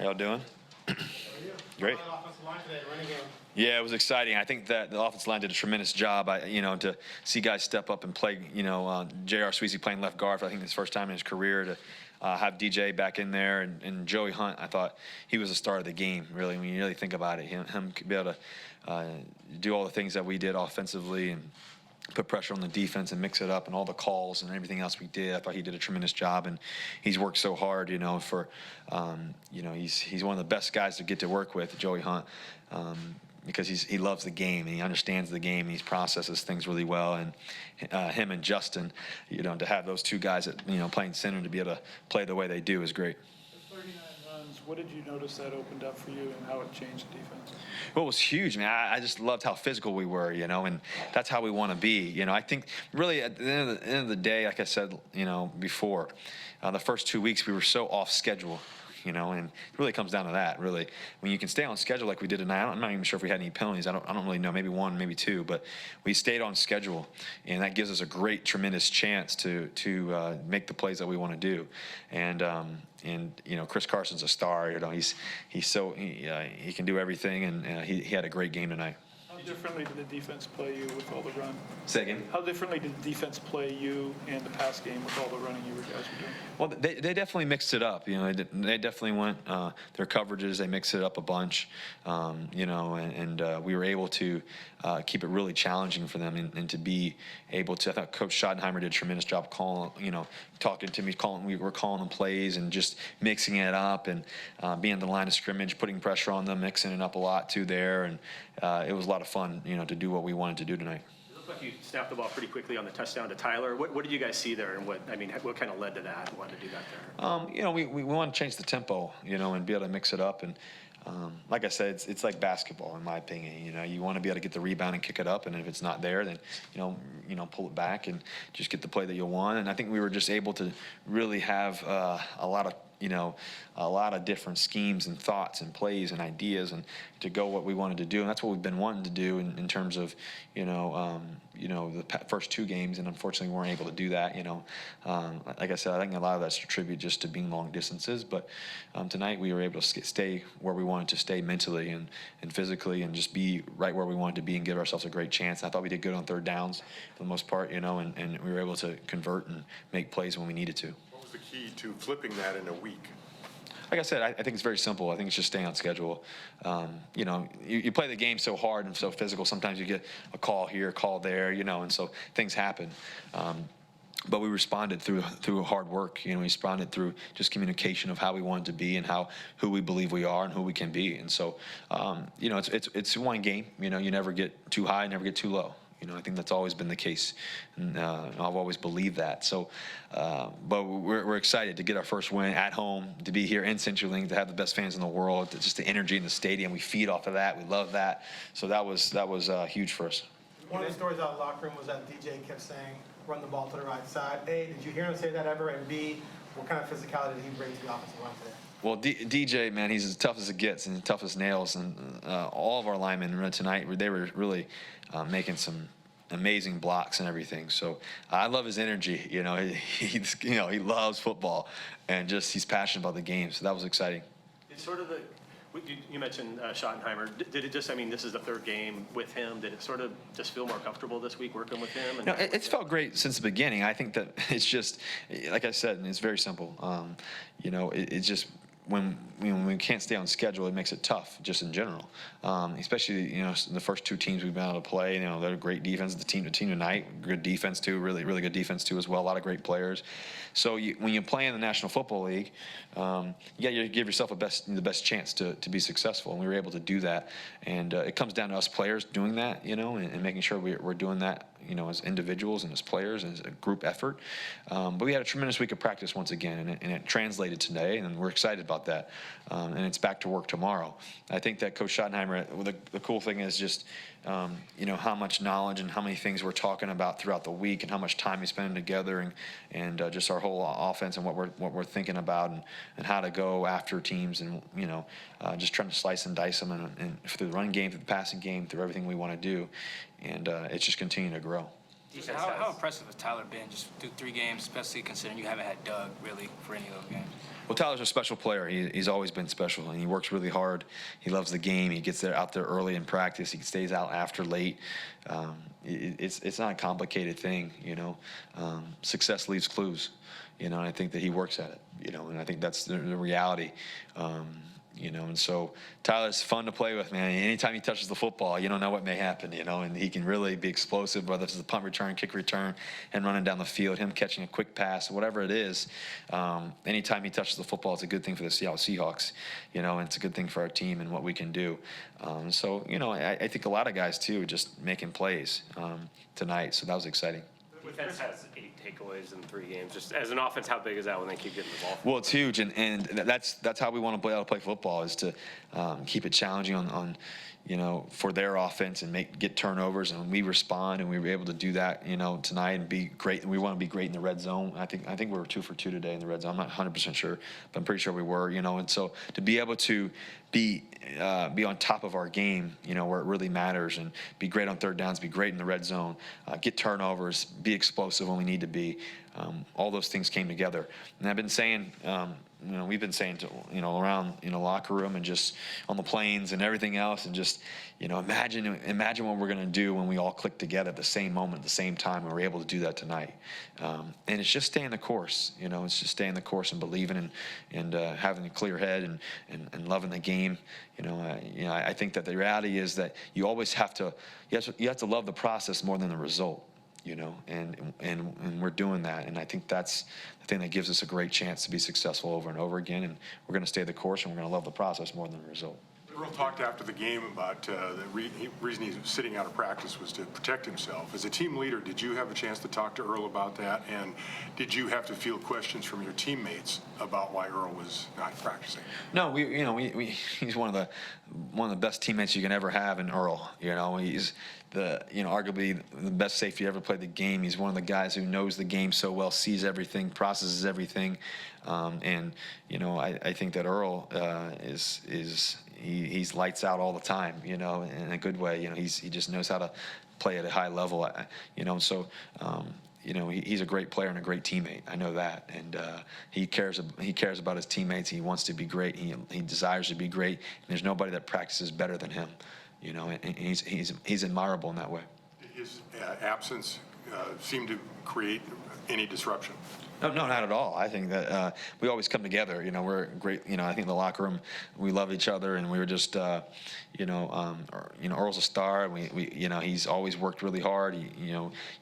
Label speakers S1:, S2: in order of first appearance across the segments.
S1: y'all doing? Great. Yeah, it was exciting. I think that the offensive line did a tremendous job. To see guys step up and play. J.R. Sweezy playing left guard for I think his first time in his career. To have DJ back in there and Joey Hunt, I thought he was the star of the game. Really, when you really think about it, him be able to do all the things that we did offensively and put pressure on the defense and mix it up and all the calls and everything else we did. I thought he did a tremendous job, and he's worked so hard, he's one of the best guys to get to work with, Joey Hunt, because he loves the game and he understands the game and he processes things really well. And him and Justin, to have those two guys that, playing center to be able to play the way they do is great.
S2: 39 runs, what did you notice that opened up for you and how it changed the defense?
S1: Well, it was huge, man. I just loved how physical we were, and that's how we want to be. I think really at the end of the day, like I said, before, the first 2 weeks we were so off schedule. And it really comes down to that, really. When you can stay on schedule like we did tonight, I'm not even sure if we had any penalties. I don't really know, maybe one, maybe two, but we stayed on schedule, and that gives us a great, tremendous chance to make the plays that we want to do. And Chris Carson's a star. He can do everything, and he had a great game tonight.
S2: How differently did the defense play you with all the run?
S1: Say again?
S2: How differently did the defense play you and the pass game with all the running you guys were doing?
S1: Well, they definitely mixed it up. They definitely went their coverages. They mixed it up a bunch. We were able to keep it really challenging for them and to be able to. I thought Coach Schottenheimer did a tremendous job calling, talking to me, we were calling them plays and just mixing it up and being in the line of scrimmage, putting pressure on them, mixing it up a lot too there, and it was a lot of fun, to do what we wanted to do tonight.
S3: It looked like you snapped the ball pretty quickly on the touchdown to Tyler. What did you guys see there, and what kind of led to that? Why did you do that there?
S1: We want to change the tempo, and be able to mix it up. And like I said, it's like basketball in my opinion. You want to be able to get the rebound and kick it up, and if it's not there, then pull it back and just get the play that you want. And I think we were just able to really have a lot of different schemes and thoughts and plays and ideas and to go what we wanted to do. And that's what we've been wanting to do in terms of, the first two games. And unfortunately, we weren't able to do that. Like I said, I think a lot of that's a tribute just to being long distances. But tonight we were able to stay where we wanted to stay mentally and physically and just be right where we wanted to be and give ourselves a great chance. I thought we did good on third downs for the most part, and we were able to convert and make plays when we needed to.
S4: What was the key to flipping that in a week?
S1: Like I said, I think it's very simple. I think it's just staying on schedule. You play the game so hard and so physical. Sometimes you get a call here, a call there, and so things happen. But we responded through hard work. We responded through just communication of how we wanted to be and who we believe we are and who we can be. And so, it's one game. You never get too high, never get too low. I think that's always been the case, and I've always believed that. So, but we're excited to get our first win at home, to be here in CenturyLink, to have the best fans in the world, just the energy in the stadium. We feed off of that. We love that. So that was huge for us.
S5: One of the stories out of the locker room was that DJ kept saying, "Run the ball to the right side." A, did you hear him say that ever? And B, what kind of physicality did he bring to the offensive line today?
S1: Well, DJ, man, he's as tough as it gets and tough as nails. And all of our linemen tonight, they were really making some amazing blocks and everything. So I love his energy. He loves football and just he's passionate about the game. So that was exciting.
S3: It's sort of you mentioned Schottenheimer. Did it just? This is the third game with him. Did it sort of just feel more comfortable this week working with him?
S1: No, it's felt great since the beginning. I think that it's just, like I said, and it's very simple. It's just when we can't stay on schedule, it makes it tough just in general. Especially the first two teams we've been able to play. They're a great defense. The team tonight, good defense too. Really good defense too as well. A lot of great players. So when you play in the National Football League, you got to give yourself the best chance to be successful. And we were able to do that. And it comes down to us players doing that, and making sure we're doing that. As individuals and as players and as a group effort. But we had a tremendous week of practice once again, and it translated today, and we're excited about that. And it's back to work tomorrow. I think that Coach Schottenheimer, the cool thing is just, how much knowledge and how many things we're talking about throughout the week and how much time we spend together and just our whole offense and what we're thinking about and how to go after teams and, just trying to slice and dice them and through the run game, through the passing game, through everything we want to do. And it's just continuing to grow.
S6: How impressive has Tyler been just through 3 games, especially considering you haven't had Doug really for any of those games?
S1: Well, Tyler's a special player. He's always been special, and he works really hard. He loves the game. He gets out there early in practice. He stays out after late. It's not a complicated thing, you know. Success leaves clues, you know, and I think that he works at it, you know, and I think that's the reality. You know, and so Tyler's fun to play with, man. Anytime he touches the football, you don't know what may happen, you know, and he can really be explosive, whether it's a punt return, kick return, and running down the field, him catching a quick pass, whatever it is. Anytime he touches the football, it's a good thing for the Seattle Seahawks, you know, and it's a good thing for our team and what we can do. So, you know, I think a lot of guys, too, just making plays tonight, so that was exciting.
S7: Defense has 8 takeaways in 3 games. Just as an offense, how big is that when they keep getting the ball?
S1: Well, it's huge, and that's how we want to play football, is to keep it challenging on you know, for their offense and get turnovers, and we respond, and we were able to do that, you know, tonight and be great. And we want to be great in the red zone. I think we were 2 for 2 today in the red zone. I'm not 100% sure, but I'm pretty sure we were, you know. And so to be able to be on top of our game, you know, where it really matters, and be great on third downs, be great in the red zone, get turnovers, be explosive when we need to be. All those things came together. And I've been saying, you know, we've been saying to, you know, around, you know, locker room and just on the planes and everything else, and just, you know, imagine what we're going to do when we all click together at the same moment, at the same time, and we're able to do that tonight. And it's just staying the course, you know, it's just staying the course and believing and having a clear head and loving the game. You know, I think that the reality is that you always have to love the process more than the result. You know, and we're doing that, and I think that's the thing that gives us a great chance to be successful over and over again. And we're going to stay the course, and we're going to love the process more than the result.
S4: Earl talked after the game about the reason he's sitting out of practice was to protect himself. As a team leader, did you have a chance to talk to Earl about that? And did you have to field questions from your teammates about why Earl was not practicing?
S1: No, he's one of the best teammates you can ever have in Earl. You know, he's arguably the best safety ever played the game. He's one of the guys who knows the game so well, sees everything, processes everything, and you know, I think that Earl he's lights out all the time, you know, in a good way. You know, he just knows how to play at a high level, you know. So, you know, he's a great player and a great teammate. I know that, and he cares about his teammates. He wants to be great. He desires to be great. And there's nobody that practices better than him, you know. And he's admirable in that way.
S4: Did his absence seem to create any disruption?
S1: No, not at all. I think that we always come together. You know, we're great. You know, I think in the locker room we love each other, and we were just, Earl's a star. And we you know, he's always worked really hard.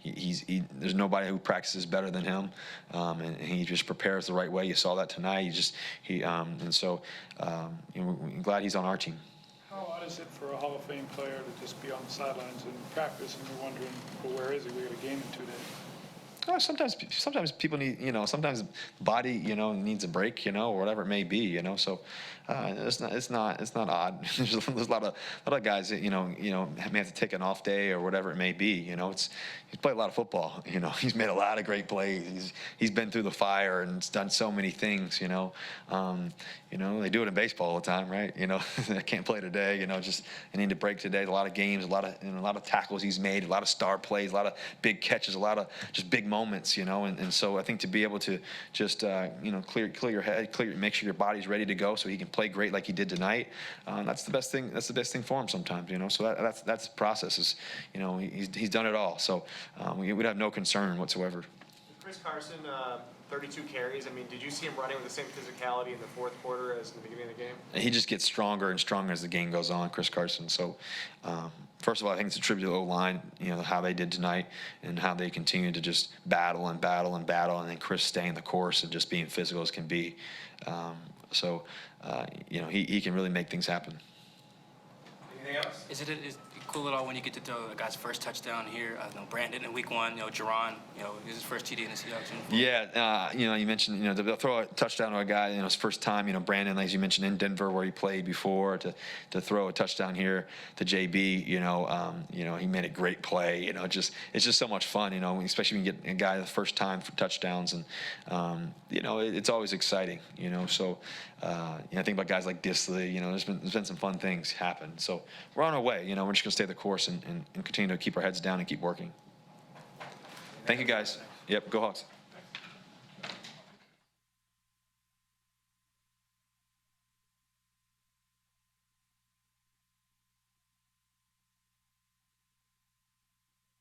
S1: There's nobody who practices better than him, and he just prepares the right way. You saw that tonight. I'm glad he's on our team.
S2: How odd is it for a Hall of Fame player to just be on the sidelines in practice, and you're wondering, well, where is he? We got a game in 2 days.
S1: Sometimes people need, you know, sometimes the body, you know, needs a break, you know, or whatever it may be, you know. So it's not odd. There's a lot of guys that, you know, may have to take an off day or whatever it may be. You know, he's played a lot of football. You know, he's made a lot of great plays. He's been through the fire and done so many things. You know, they do it in baseball all the time, right? You know, I can't play today. You know, just I need to break today. A lot of games, a lot of tackles he's made, a lot of star plays, a lot of big catches, a lot of just big moments, you know, and so I think to be able to just clear your head, make sure your body's ready to go, so he can play great like he did tonight. That's the best thing. That's the best thing for him sometimes, you know. So that's the process. Is, you know, he's done it all. So we'd have no concern whatsoever.
S8: Chris Carson, 32 carries. I mean, did you see him running with the same physicality in the fourth quarter as in the beginning of the game?
S1: He just gets stronger and stronger as the game goes on, Chris Carson. So, first of all, I think it's a tribute to the O-line, you know, how they did tonight and how they continue to just battle, and then Chris staying the course and just being physical as can be. He can really make things happen.
S8: Anything else?
S6: Is it cool at all when you get to throw a guy's first touchdown here? I know Brandon in week 1, you know, Jerron, you know, this is his first TD in the Seahawks uniform. Yeah, you mentioned, you know, they'll throw a touchdown to a guy, you know, his first time, you know, Brandon, as you mentioned, in Denver where he played before, to throw a touchdown here to JB, you know, he made a great play, you know, it's just so much fun, you know, especially when you get a guy the first time for touchdowns, and, you know, it's always exciting, you know, so, I think about guys like Disley, you know, there's been some fun things happen, so we're on our way, you know, we're just going to stay the course and continue to keep our heads down and keep working.
S1: Thank you, guys. Yep, go Hawks.